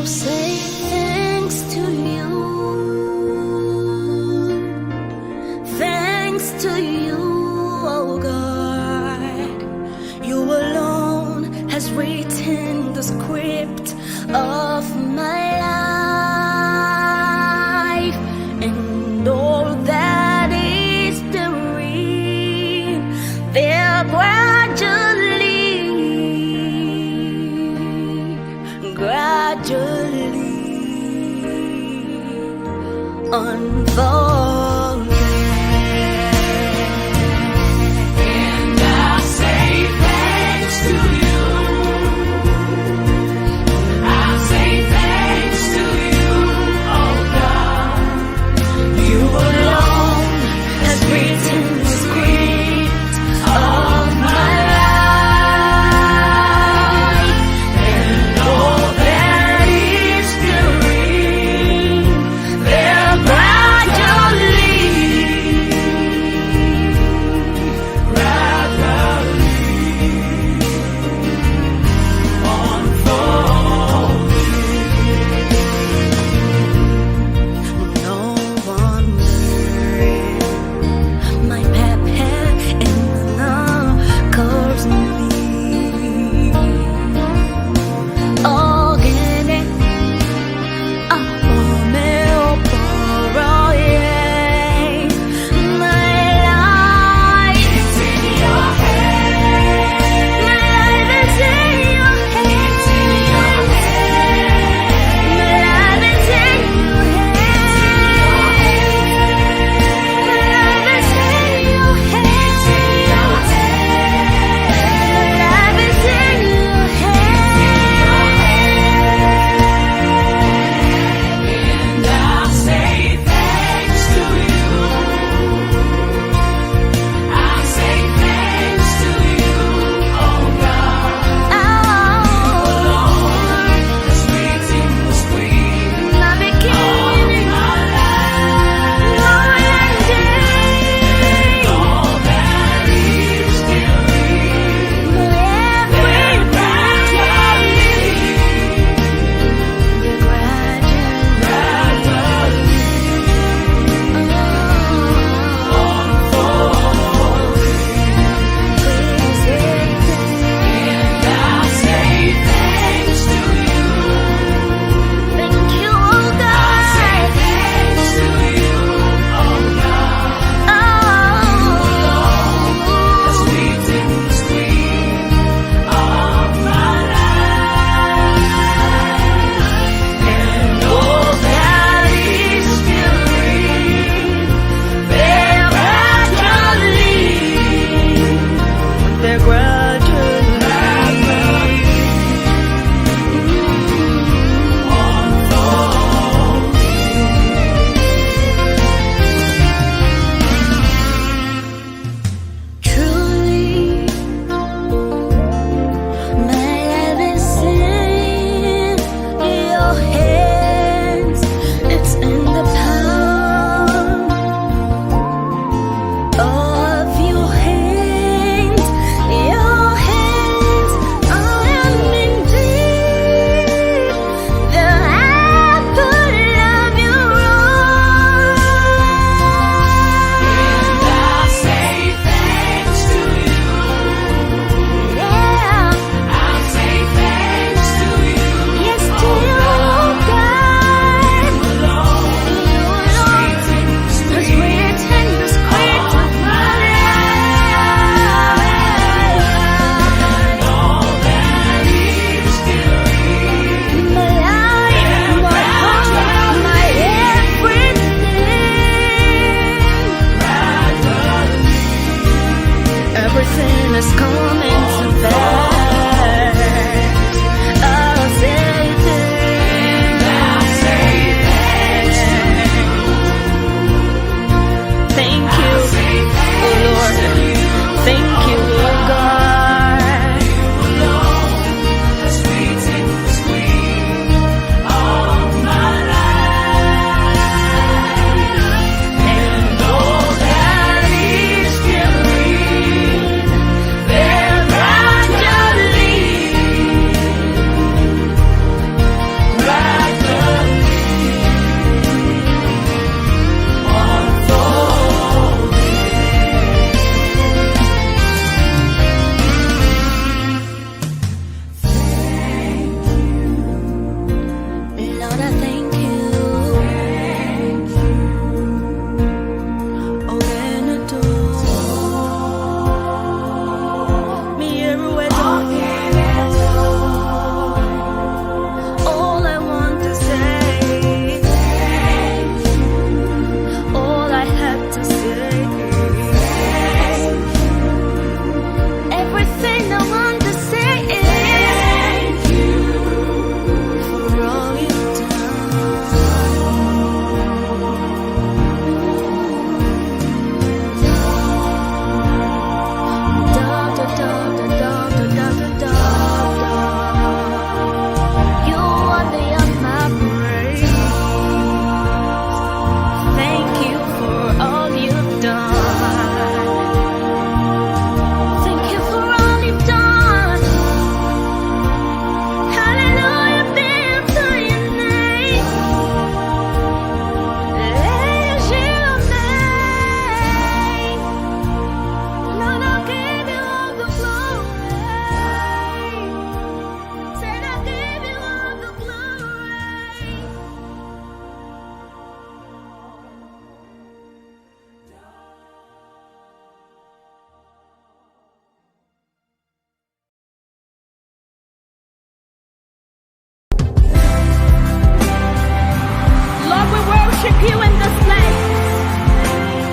say thanks to you. Thanks to you, oh God. You alone has written the script of my life, and all that is doing there gradually unfolding. And I say thanks to you. I say thanks to you, oh God. You alone has written the script of my life, and all that is doing there gradually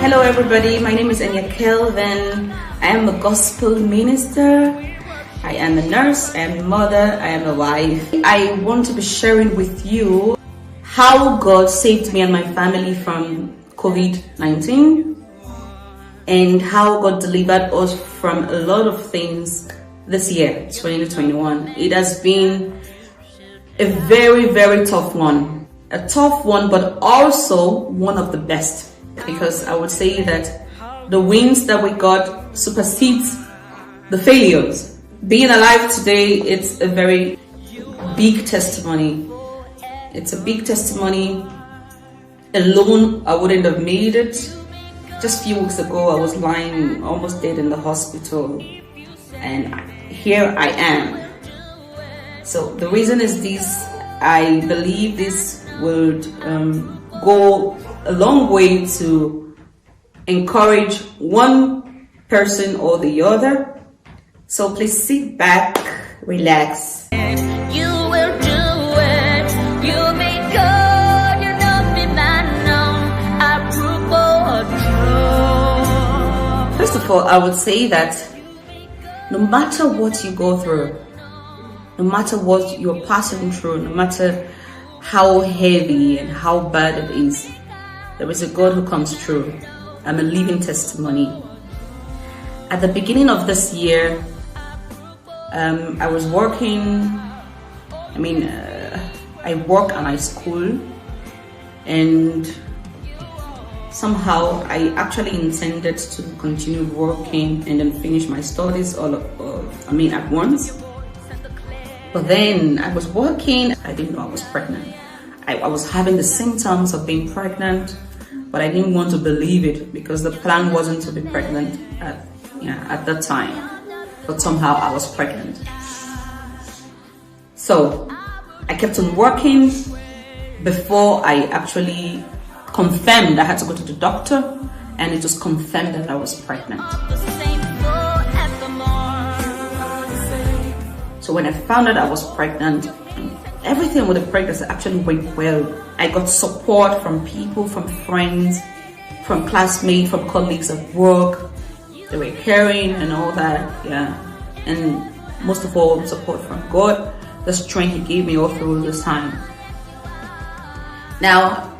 Hello everybody, my name is Enya Kelvin. I am a gospel minister. I am a nurse, I am a mother, I am a wife. I want to be sharing with you how God saved me and my family from COVID-19 and how God delivered us from a lot of things this year, 2021. It has been a very, very tough one. A tough one, but also one of the best. Because I would say that the wins that we got supersedes the failures. Being alive today, it's a very big testimony. It's a big testimony. Alone, I wouldn't have made it. Just a few weeks ago, I was lying almost dead in the hospital. And here I am. So the reason is this. I believe this would go a long way to encourage one person or the other. So please sit back, relax. You will do it. You may go, you know me, man. I prove or true. First of all, I would say that no matter what you go through, no matter what you're passing through, no matter how heavy and how bad it is, there is a God who comes through. I'm a living testimony. At the beginning of this year, I was working. I work and I school, and somehow I actually intended to continue working and then finish my studies at once. But then I was working, I didn't know I was pregnant. I was having the symptoms of being pregnant, but I didn't want to believe it because the plan wasn't to be pregnant at that time. But somehow I was pregnant. So I kept on working before I actually confirmed. I had to go to the doctor, and it was confirmed that I was pregnant. So when I found out I was pregnant, everything with the pregnancy actually went well. I got support from people, from friends, from classmates, from colleagues at work. They were caring and all that, and most of all, support from God, the strength He gave me all through this time. Now,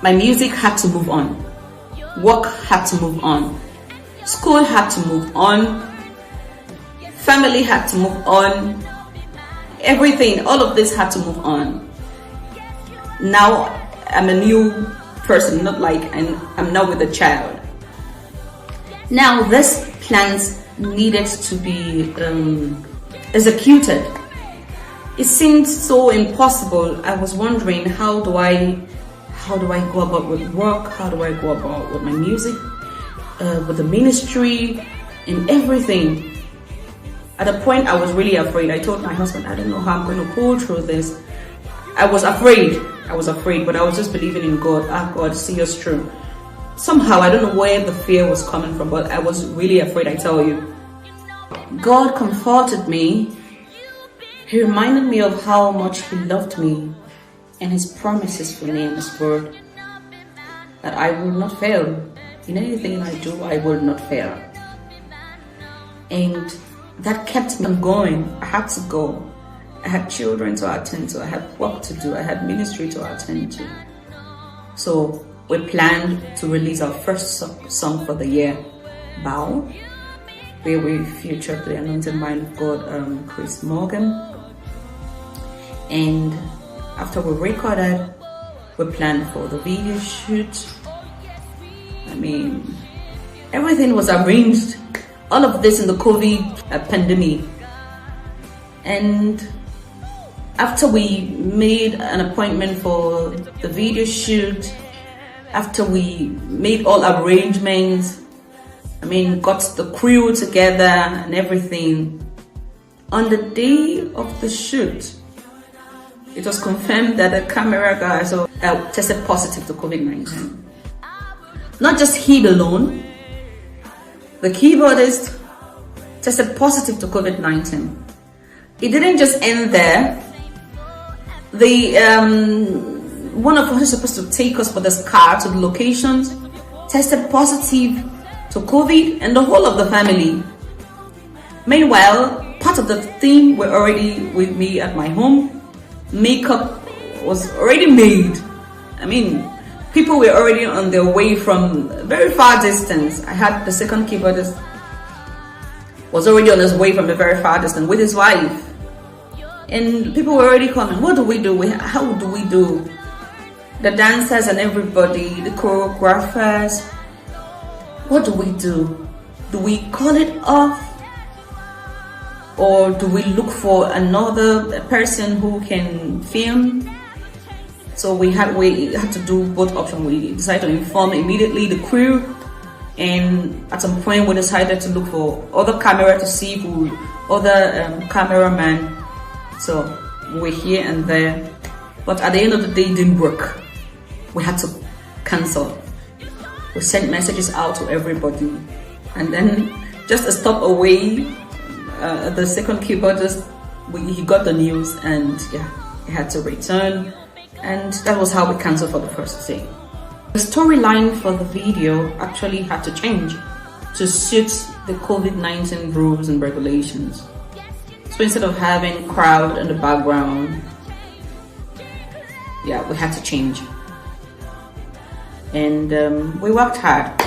my music had to move on. Work had to move on. School had to move on. Family had to move on. Everything, all of this had to move on. Now I'm a new person, not like I'm now with a child. Now these plans needed to be executed. It seemed so impossible. I was wondering, how do I go about with work? How do I go about with my music, with the ministry, and everything? At a point, I was really afraid. I told my husband, I don't know how I'm going to pull through this. I was afraid, but I was just believing in God. God, see us through. Somehow, I don't know where the fear was coming from, but I was really afraid, I tell you. God comforted me. He reminded me of how much He loved me and His promises for me in His word. That I will not fail. In anything I do, I will not fail. And that kept me going. I had to go. I had children to attend to. I had work to do. I had ministry to attend to. So we planned to release our first song for the year, Bow, where we featured the anointed mind of God, Chris Morgan. And after we recorded, we planned for the video shoot. Everything was arranged. All of this in the COVID pandemic. And after we made an appointment for the video shoot, after we made all arrangements, got the crew together and everything, on the day of the shoot, it was confirmed that the camera guys tested positive to COVID-19. Not just he alone, the keyboardist tested positive to COVID-19. It didn't just end there. The one of us is supposed to take us for this car to the locations tested positive to COVID, and the whole of the family. Meanwhile, part of the team were already with me at my home. Makeup was already made. I mean, people were already on their way from very far distance. I had the second keyboardist was already on his way from a very far distance with his wife. And people were already coming. What do we do? How do we do? The dancers and everybody, the choreographers. What do we do? Do we call it off? Or do we look for another person who can film? So we had to do both options. We decided to inform immediately the crew, and at some point we decided to look for other camera to see other cameraman. So we're here and there, but at the end of the day, it didn't work. We had to cancel. We sent messages out to everybody, and then just a stop away, the second keyboardist, he got the news, and yeah, he had to return, and that was how we canceled for the first day. The storyline for the video actually had to change to suit the COVID-19 rules and regulations. So instead of having crowd in the background, yeah, we had to change. And we worked hard.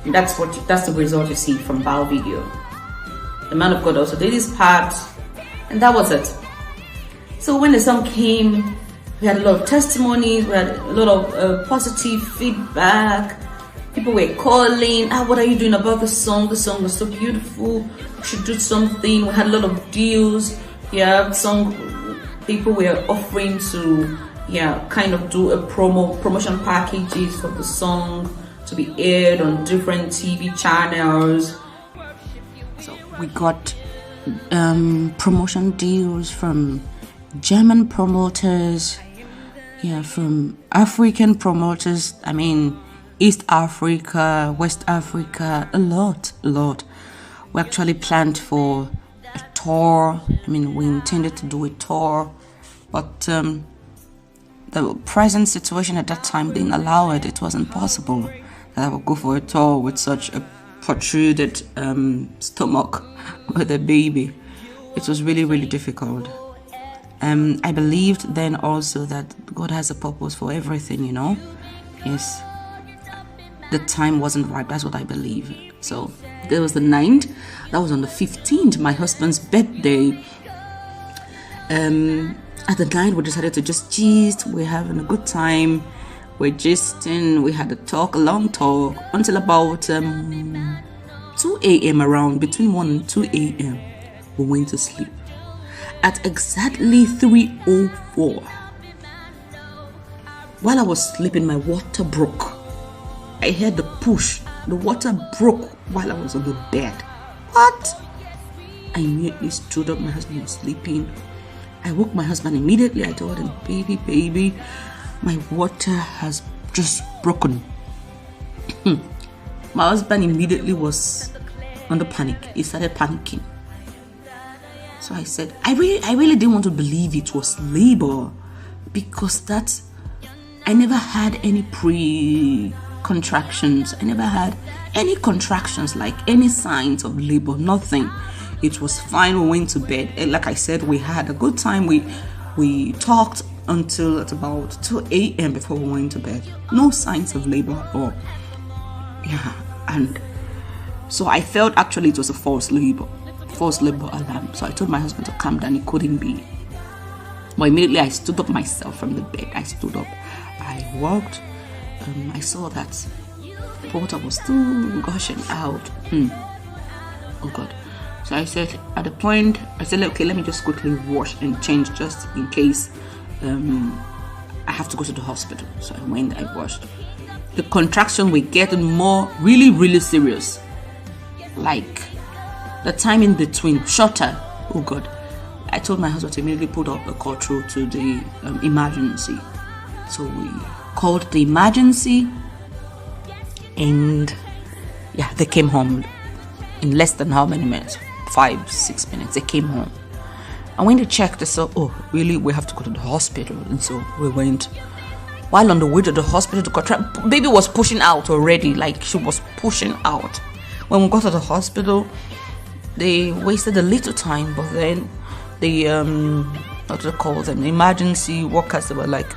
That's the result you see from Bao video. The man of God also did his part, and that was it. So when the song came, we had a lot of testimonies, we had a lot of positive feedback. People were calling, what are you doing about the song? The song was so beautiful, we should do something. We had a lot of deals. Yeah, people were offering to kind of do a promotion packages for the song to be aired on different TV channels. So we got promotion deals from German promoters, from African promoters, I mean East Africa, West Africa, a lot. We actually planned for a tour. I mean, we intended to do a tour, but the present situation at that time didn't allow it. It wasn't possible that I would go for a tour with such a protruded stomach with a baby. It was really, really difficult. I believed then also that God has a purpose for everything, Yes, the time wasn't right. That's what I believe. So there was the 9th. That was on the 15th, my husband's birthday. At the night, we decided to just gist. We're having a good time. We're gisting. We had a long talk, until about 2 a.m. around, between 1 and 2 a.m. We went to sleep. At exactly 3:04, while I was sleeping, my water broke. I heard the push. The water broke while I was on the bed. What? I immediately stood up. My husband was sleeping. I woke my husband immediately. I told him, baby, my water has just broken. My husband immediately was under panic. He started panicking. So I said, I really didn't want to believe it was labor, because I never had any pre-contractions. I never had any contractions, like any signs of labor, nothing. It was fine. We went to bed. And like I said, we had a good time. We talked until at about 2 a.m. before we went to bed. No signs of labor at all. Yeah, and so I felt actually it was a false labor alarm. So I told my husband to calm down. It couldn't be. But immediately I stood up myself from the bed. I stood up. I walked. I saw that water was still gushing out. Oh God. So I said, at the point, okay, let me just quickly wash and change just in case I have to go to the hospital. So I went, I washed. The contraction were getting more, really, really serious. Like the time in between, shorter. Oh God. I told my husband to immediately put up a call through to the emergency. So we called the emergency, and yeah, they came home in less than how many minutes? 5-6 minutes. They came home, and when they checked, they said, oh really, we have to go to the hospital. And so we went. while on the way to the hospital to contract, baby was pushing out already, like she was pushing out. When we got to the hospital, they wasted a little time, but then the what do they call them, emergency workers, they were like,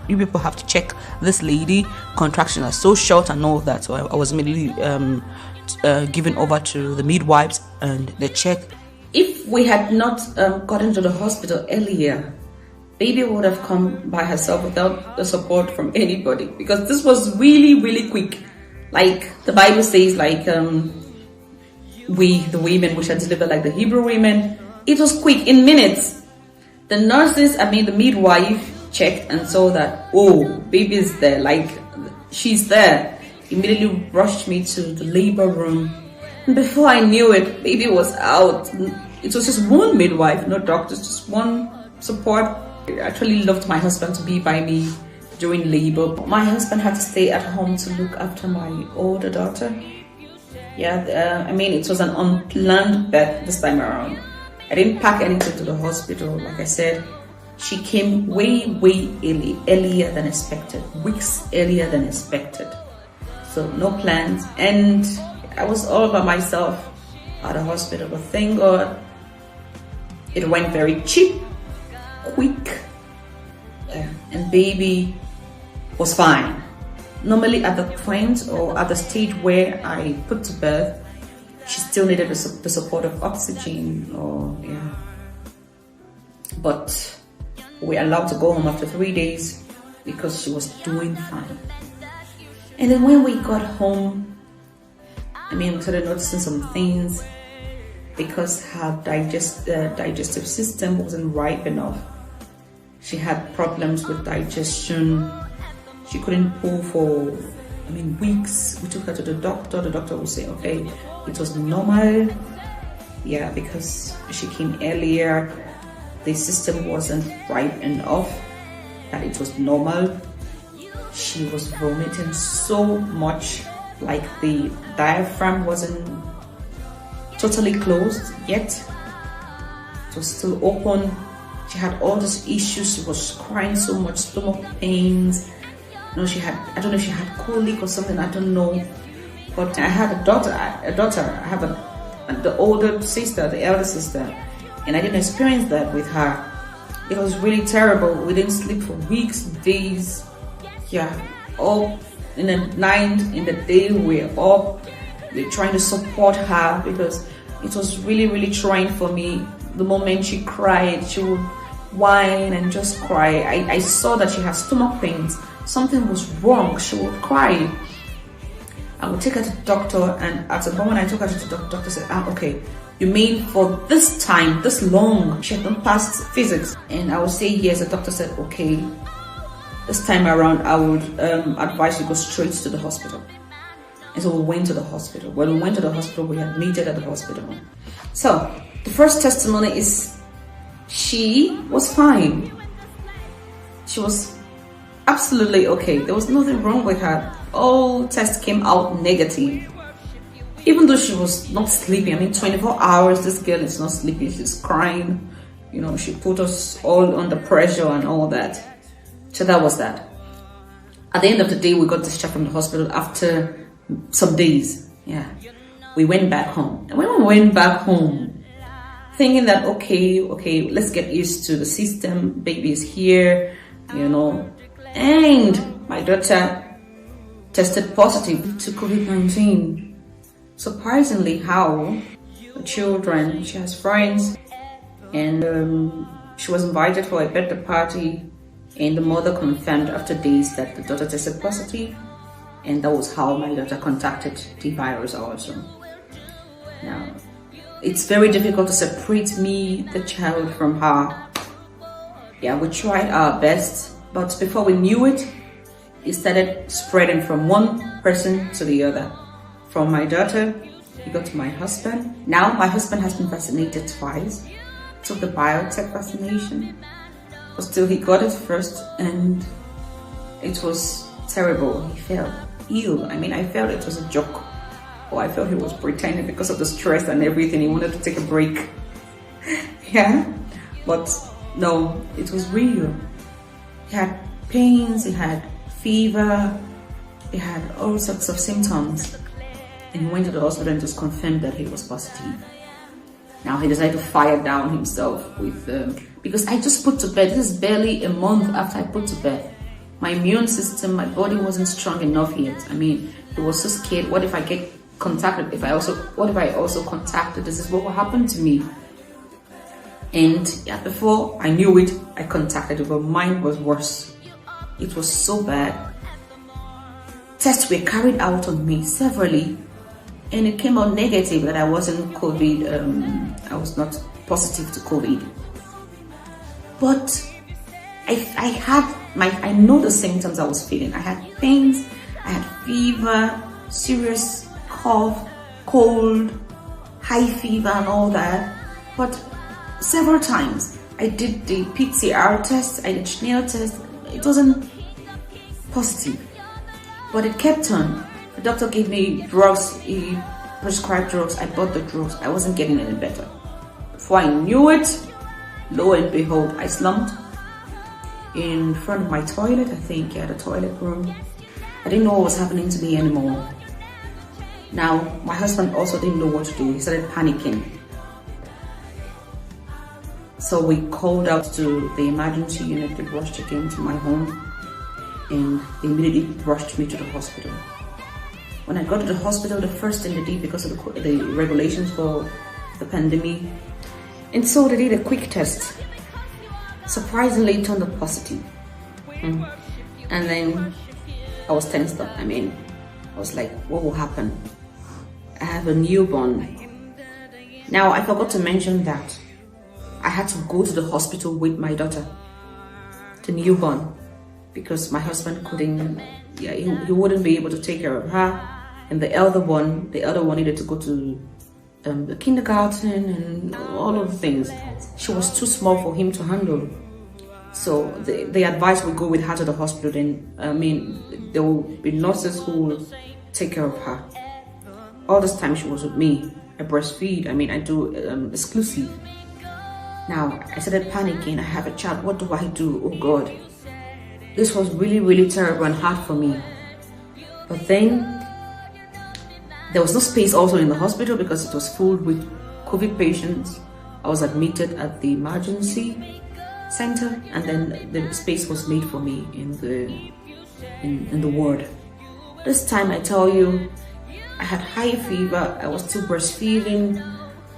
you people have to check this lady, contractions are so short and all that. So I was immediately given over to the midwives, and they checked. If we had not gotten to the hospital earlier, baby would have come by herself without the support from anybody, because this was really, really quick. Like the Bible says, like we, the women, we shall deliver like the Hebrew women. It was quick, in minutes. The nurses, the midwife checked and saw that, oh, baby is there, like she's there. Immediately rushed me to the labor room. And before I knew it, baby was out. It was just one midwife, no doctors, just one support. I actually loved my husband to be by me during labor. My husband had to stay at home to look after my older daughter. Yeah, it was an unplanned birth this time around. I didn't pack anything to the hospital. Like I said, she came way earlier than expected, weeks earlier than expected. So no plans, and I was all by myself at the hospital. But thank God, it went very cheap, quick, and baby was fine. Normally at the point or at the stage where I put to birth, she still needed the support of oxygen, but we were allowed to go home after 3 days because she was doing fine. And then when we got home, we started noticing some things, because her digestive system wasn't ripe enough. She had problems with digestion. She couldn't poo for weeks. We took her to the doctor. The doctor would say, okay, it was normal. Yeah, because she came earlier. The system wasn't ripe enough, that it was normal. She was vomiting so much, like the diaphragm wasn't totally closed yet. It was still open. She had all these issues. She was crying so much, stomach pains. I don't know if she had colic or something, I don't know. But I had a daughter. I have the older sister, the elder sister, and I didn't experience that with her. It was really terrible. We didn't sleep for weeks, days. Yeah, all in the night, in the day, we're up. We're trying to support her, because it was really, really trying for me. The moment she cried, she would whine and just cry. I saw that she had stomach pains. Something was wrong. She would cry. I would take her to the doctor, and at the moment I took her to the doctor said, okay, you mean for this time, this long, she had not passed physics? And I would say yes. The doctor said, okay, this time around I would advise you go straight to the hospital. And so we went to the hospital. When we went to the hospital, we admitted at the hospital. So the first testimony is she was fine. She was absolutely okay. There was nothing wrong with her. All tests came out negative. Even though she was not sleeping, 24 hours, this girl is not sleeping. She's crying. She put us all under pressure and all that. So that was that. At the end of the day, we got discharged from the hospital after some days. Yeah, we went back home. And when we went back home, thinking that okay, let's get used to the system. Baby is here, and my daughter tested positive to COVID-19. Surprisingly, how the children, she has friends, and she was invited for a birthday party, and the mother confirmed after days that the daughter tested positive, and that was how my daughter contacted the virus also. Now, it's very difficult to separate me, the child, from her. Yeah, we tried our best, but before we knew it, it started spreading from one person to the other. From my daughter, it got to my husband. Now my husband has been vaccinated twice, took the biotech vaccination, but still he got it first, and it was terrible. He felt ill. I felt it was a joke, or I felt he was pretending because of the stress and everything. He wanted to take a break. Yeah, but no, it was real. He had pains, he had fever, he had all sorts of symptoms. And he went to the hospital and just confirmed that he was positive. Now he decided to fire down himself with, because I just put to bed. This is barely a month after I put to bed. My immune system, my body wasn't strong enough yet. I mean, he was so scared. What if I get contacted? What if I also contacted? This is what will happen to me. And yeah, before I knew it, I contacted it, but mine was worse. It was so bad. Tests were carried out on me severally, and it came out negative that I wasn't COVID. I was not positive to COVID. But I know the symptoms I was feeling. I had pains, I had fever, serious cough, cold, high fever and all that. But several times I did the PCR test, I did Schnell test. It wasn't positive, but it kept on. The doctor gave me drugs, he prescribed drugs, I bought the drugs. I wasn't getting any better. Before I knew it, lo and behold, I slumped in front of my toilet, I think, yeah, the toilet room. I didn't know what was happening to me anymore. Now, my husband also didn't know what to do. He started panicking. So we called out to the emergency unit. They rushed again to my home and they immediately rushed me to the hospital. When I got to the hospital, the first thing they did, because of the regulations for the pandemic, and so they did a quick test. Surprisingly, it turned up positive. And then I was tensed up. I mean, I was like, what will happen? I have a newborn. Now, I forgot to mention that I had to go to the hospital with my daughter, the newborn, because my husband couldn't, he wouldn't be able to take care of her. And the other one needed to go to the kindergarten and all of the things. She was too small for him to handle. So the advice would go with her to the hospital. Then, I mean, there will be nurses who will take care of her. All this time she was with me. I breastfeed. I mean, I do exclusive. Now, I started panicking. I have a child. What do I do? Oh God. This was really, really terrible and hard for me. But then, there was no space also in the hospital because it was full with COVID patients. I was admitted at the emergency center, and then the space was made for me in the ward. This time, I tell you, I had high fever. I was still breastfeeding.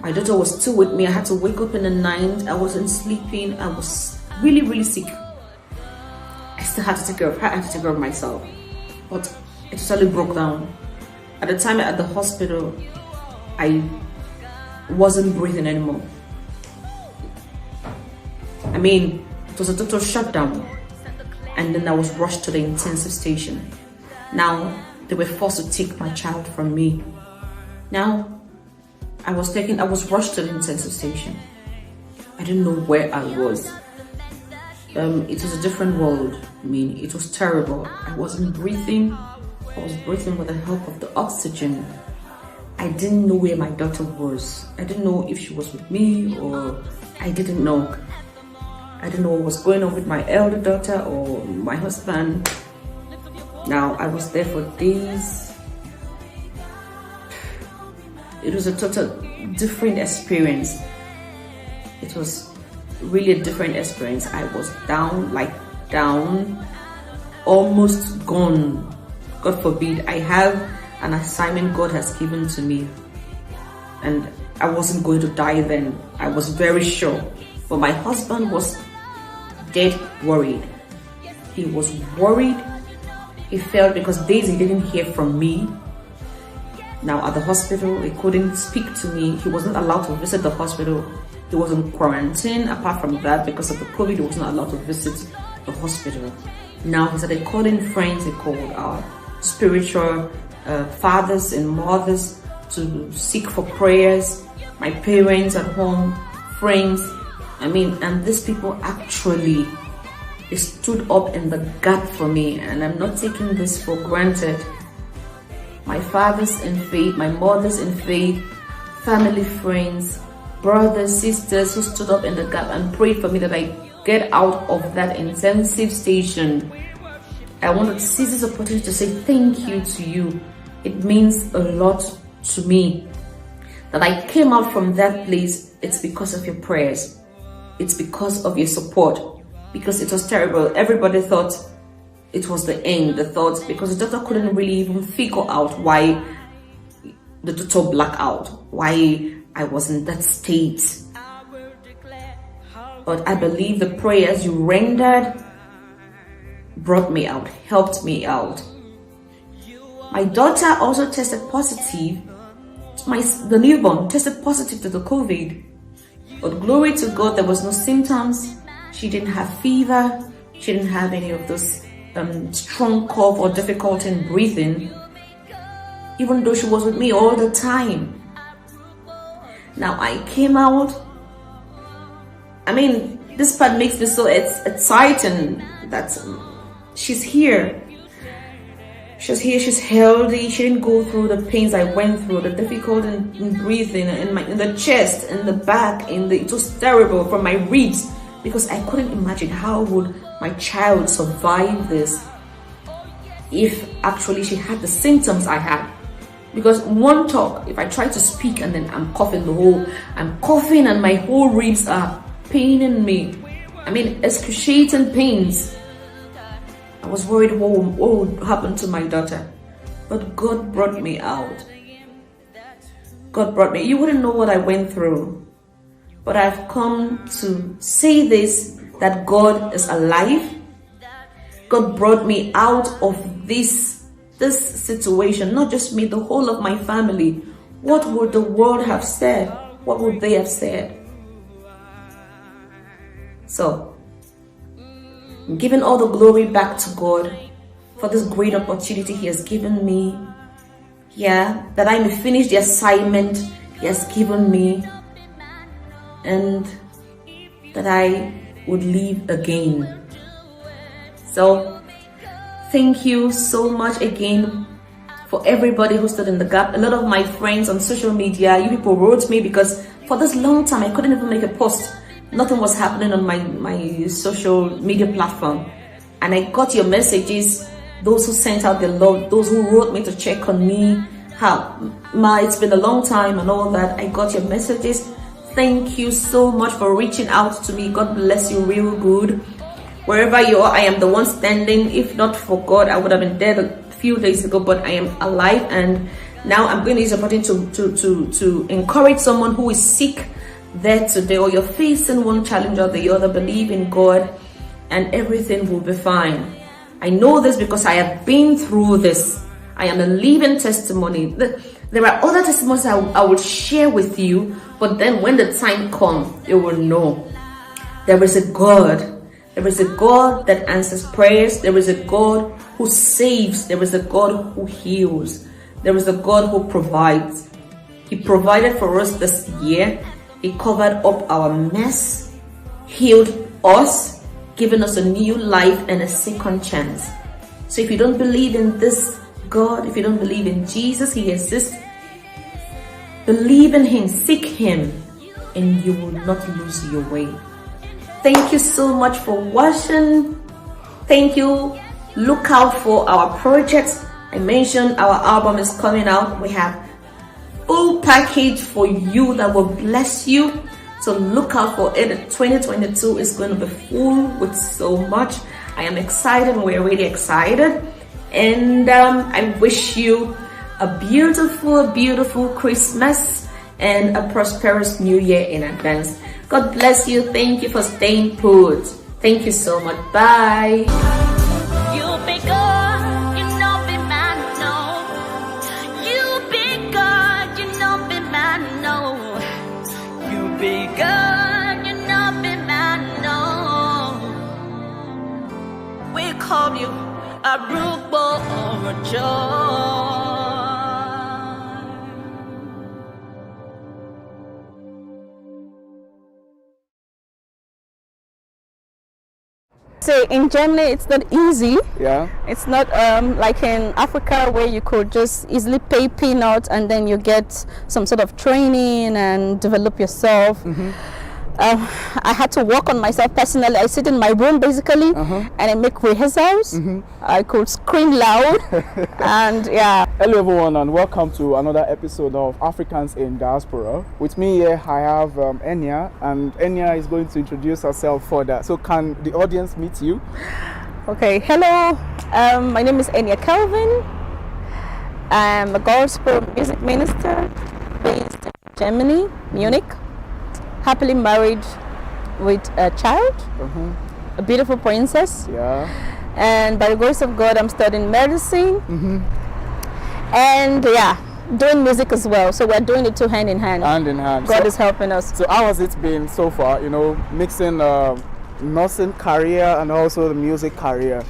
My daughter was still with me. I had to wake up in the night. I wasn't sleeping. I was really, really sick. I still had to take care of her. I had to take care of myself. But I totally broke down. At the time at the hospital, I wasn't breathing anymore. I mean, it was a total shutdown. And then I was rushed to the intensive station. Now, they were forced to take my child from me. Now, I was rushed to the intensive station. I didn't know where I was. It was a different world. I mean, it was terrible. I wasn't breathing. I was breathing with the help of the oxygen. I didn't know where my daughter was. I didn't know if she was with me, or I didn't know. I didn't know what was going on with my elder daughter or my husband. Now, I was there for days. It was a total different experience. It was really a different experience. I was down, almost gone. God forbid, I have an assignment God has given to me, and I wasn't going to die then. I was very sure. But my husband was dead worried. He was worried. He felt because days he didn't hear from me. Now at the hospital, he couldn't speak to me. He wasn't allowed to visit the hospital. He was in quarantine. Apart from that, because of the COVID, he wasn't allowed to visit the hospital. Now he started calling friends. He called our spiritual fathers and mothers to seek for prayers. My parents at home, friends. I mean, and these people actually, they stood up in the gap for me, and I'm not taking this for granted. My fathers in faith, my mothers in faith, family, friends, brothers, sisters who stood up in the gap and prayed for me that I get out of that intensive station. I want to seize this opportunity to say thank you to you. It means a lot to me that I came out from that place. It's because of your prayers. It's because of your support. Because it was terrible. Everybody thought it was the end. They thought, because the doctor couldn't really even figure out why the total blackout, why I was in that state. But I believe the prayers you rendered brought me out, helped me out. My daughter also tested positive. The newborn tested positive to the COVID. But glory to God, there was no symptoms. She didn't have fever. She didn't have any of those strong cough or difficulty in breathing, even though she was with me all the time. Now I came out. I mean, this part makes me so exciting that she's here. She's here, she's healthy. She didn't go through the pains I went through, the difficulty in breathing, in the chest, in the back, it was terrible from my ribs, because I couldn't imagine how would my child survive this if actually she had the symptoms I had. Because one talk, if I try to speak and then I'm coughing and my whole ribs are paining me. I mean, excruciating pains. I was worried what would happen to my daughter. But God brought me out. God brought me. You wouldn't know what I went through. But I've come to say this, that God is alive. God brought me out of this situation, not just me, the whole of my family. What would the world have said? What would they have said? So, I'm giving all the glory back to God for this great opportunity He has given me. Yeah, that I may finish the assignment He has given me, and that I would live again. So, thank you so much again for everybody who stood in the gap. A lot of my friends on social media, you people wrote me, because for this long time I couldn't even make a post. Nothing was happening on my social media platform. And I got your messages, those who sent out the love, those who wrote me to check on me, it's been a long time and all that. I got your messages. Thank you so much for reaching out to me. God bless you real good. Wherever you are, I am the one standing. If not for God, I would have been dead a few days ago, but I am alive. And now I'm going to use the opportunity to encourage someone who is sick there today, or you're facing one challenge or the other. Believe in God and everything will be fine. I know this because I have been through this. I am a living testimony. There are other testimonies I will share with you, but then when the time comes, you will know. There is a God. There is a God that answers prayers. There is a God who saves. There is a God who heals. There is a God who provides. He provided for us this year. He covered up our mess, healed us, given us a new life and a second chance. So if you don't believe in this God, if you don't believe in Jesus, He exists, believe in Him, seek Him, and you will not lose your way. Thank you so much for watching. Thank you. Look out for our projects. I mentioned our album is coming out. We have full package for you that will bless you. So look out for it. 2022 is going to be full with so much. I am excited. We're really excited. And I wish you a beautiful, beautiful Christmas and a prosperous New Year in advance. God bless you. Thank you for staying put. Thank you so much. Bye. You be good, you know be man, no. You be good, you know be man, no. You be good, you know be man, no. We call you a rude boy or a joy. Say in Germany it's not easy. Yeah. It's not like in Africa where you could just easily pay peanuts and then you get some sort of training and develop yourself. I had to work on myself personally. I sit in my room basically, and I make rehearsals. I could scream loud, and yeah. Hello everyone, and welcome to another episode of Africans in Diaspora. With me here I have Enya, and Enya is going to introduce herself further. So can the audience meet you? Okay, hello. My name is Enya Kelvin. I'm a gospel music minister based in Germany, Munich. Happily married with a child, a beautiful princess. Yeah. And by the grace of God, I'm studying medicine. And yeah, doing music as well. So we're doing it two hand in hand. Hand in hand. God is helping us. So how has it been so far? You know, mixing nursing career and also the music career.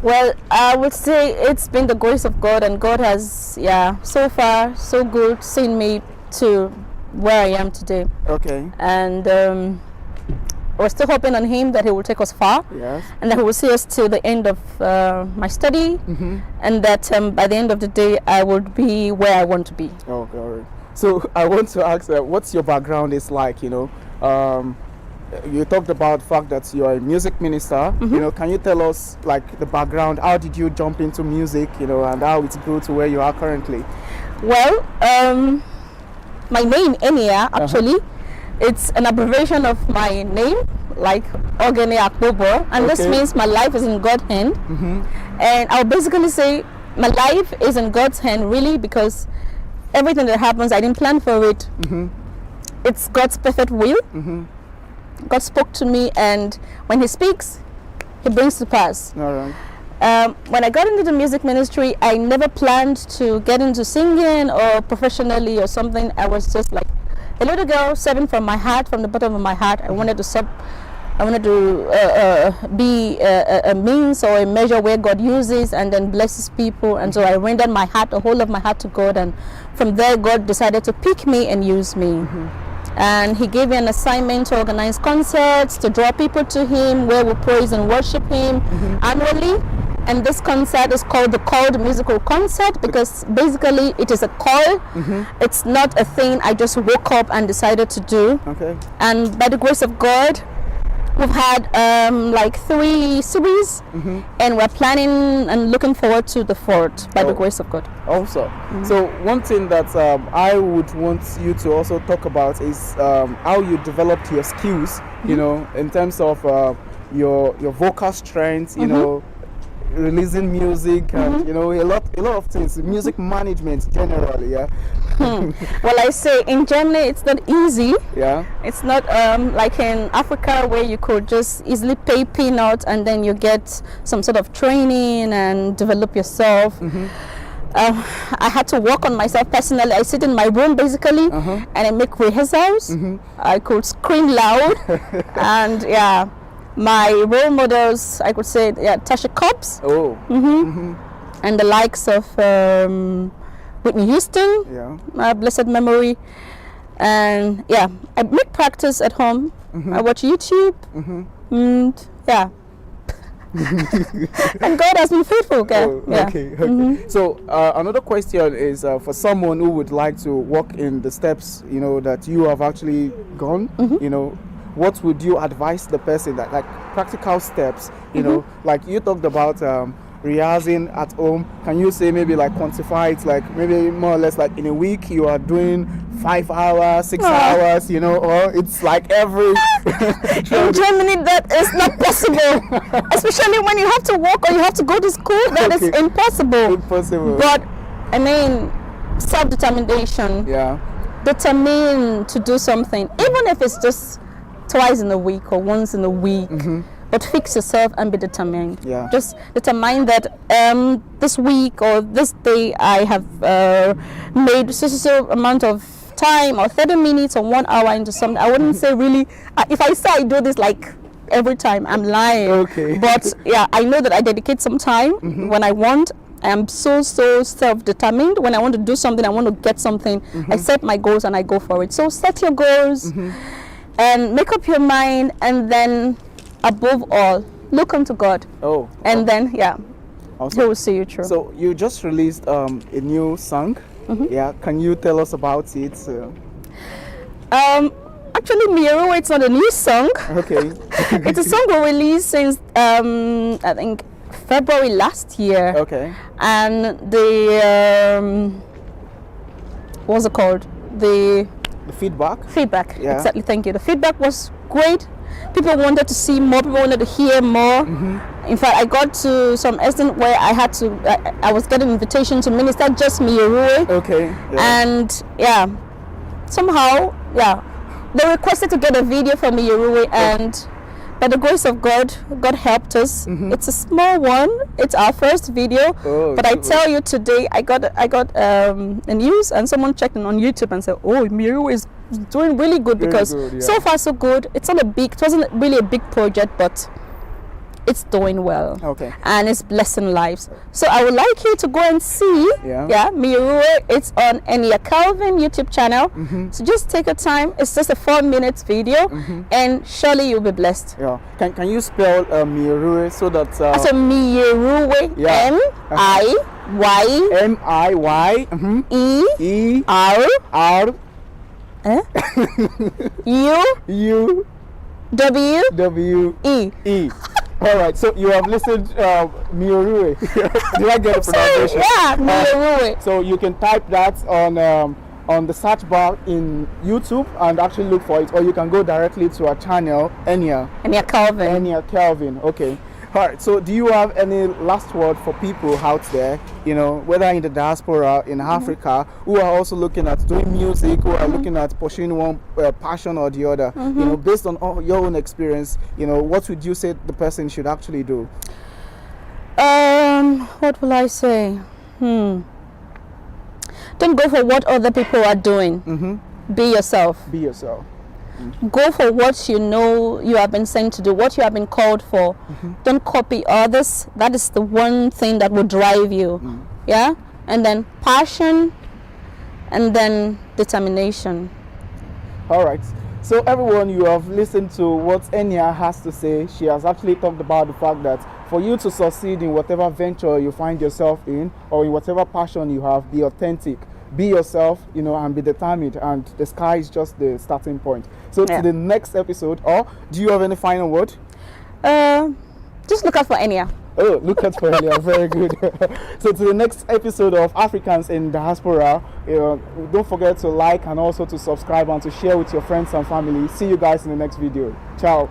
Well, I would say it's been the grace of God, and God has, so far so good, seen me to where I am today. Okay. And we're still hoping on Him that He will take us far. Yes. And that He will see us to the end of my study, and that by the end of the day I would be where I want to be. Oh, glory. So I want to ask, what's your background is like? You know, you talked about the fact that you're a music minister. You know, can you tell us like the background? How did you jump into music? You know, and how it grew to where you are currently? Well, my name Enya actually, it's an abbreviation of my name, like Ogene Akbobo, and this means my life is in God's hand. And I'll basically say my life is in God's hand, really, because everything that happens, I didn't plan for it. It's God's perfect will. God spoke to me, and when He speaks, He brings to pass. All right. When I got into the music ministry, I never planned to get into singing or professionally or something. I was just like a little girl serving from my heart, from the bottom of my heart. I wanted to be a means or a measure where God uses and then blesses people. And so I rendered my heart, the whole of my heart, to God. And from there, God decided to pick me and use me. And He gave me an assignment to organize concerts, to draw people to Him, where we praise and worship Him annually. And this concert is called the Called Musical Concert, because basically it is a call. It's not a thing I just woke up and decided to do. Okay. And by the grace of God, we've had like 3 series, and we're planning and looking forward to the 4th by the grace of God. Also, so one thing that I would want you to also talk about is how you developed your skills. You know, in terms of your vocal strength. You know, releasing music and you know a lot of things, music management generally. Well, I say in Germany it's not easy. It's not like in Africa where you could just easily pay peanuts and then you get some sort of training and develop yourself. I had to work on myself personally. I sit in my room basically, and I make rehearsals. I could scream loud, and yeah. My role models, I could say, Tasha Cobbs, and the likes of Whitney Houston, blessed memory, and yeah, I make practice at home. I watch YouTube, and yeah, and God has been faithful. Okay. So another question is for someone who would like to walk in the steps, you know, that you have actually gone, you know. What would you advise the person, that like practical steps, you know, like you talked about rehearsing at home. Can you say maybe like quantify it, like maybe more or less like in a week you are doing 5 hours, 6 hours, you know, or it's like every in Germany that is not possible, especially when you have to work or you have to go to school. That is impossible. But I mean, self-determination, determined to do something, even if it's just twice in a week or once in a week, but fix yourself and be determined. Just determine that this week or this day I have made so amount of time, or 30 minutes or 1 hour into something. I wouldn't say really, if I say I do this like every time, I'm lying. But yeah, I know that I dedicate some time when I want. I am so self-determined. When I want to do something, I want to get something, I set my goals and I go for it. So set your goals and make up your mind, and then above all, look unto God. And then He will see you through. So you just released a new song. Can you tell us about it? actually Miru. It's not a new song. Okay. It's a song we released since I think February last year. Okay. And the what's it called? The feedback. Feedback. Yeah. Exactly. Thank you. The feedback was great. People wanted to see more. People wanted to hear more. In fact, I got to some extent where I had to. I was getting invitation to minister just Miru. Okay. Yeah. And yeah, somehow, yeah, they requested to get a video from Miru, and by the grace of God, God helped us. It's a small one. It's our first video. But I tell you, today I got a news, and someone checked in on YouTube and said, "Oh, Miru is doing really good," because so far so good. It wasn't really a big project, but it's doing well. Okay. And it's blessing lives. So I would like you to go and see. Yeah. Miru. It's on Enya Calvin YouTube channel. So just take your time. It's just a 4-minute video, and surely you'll be blessed. Yeah. Can you spell Miru so that? So Miru. Yeah. M-I-Y. R U W E. All right, so you have listened Miru. Did I get the pronunciation? Yeah, Miru. So you can type that on the search bar in YouTube and actually look for it, or you can go directly to our channel, Enya Calvin. Okay. All right. So do you have any last word for people out there, whether in the diaspora, in Africa, who are also looking at doing music, who are looking at pursuing one passion or the other, based on your own experience, what would you say the person should actually do? What will I say? Don't go for what other people are doing. Be yourself. Be yourself. Go for what you know you have been sent to do, what you have been called for. Don't copy others. That is the one thing that will drive you. Yeah? And then passion, and then determination. All right. So everyone, you have listened to what Enya has to say. She has actually talked about the fact that for you to succeed in whatever venture you find yourself in, or in whatever passion you have, be authentic. Be yourself, and be determined, and the sky is just the starting point. So to the next episode, or do you have any final word? Just look out for Enya. Oh, look out for Enya. Very good. So to the next episode of Africans in Diaspora, don't forget to like and also to subscribe and to share with your friends and family. See you guys in the next video. Ciao.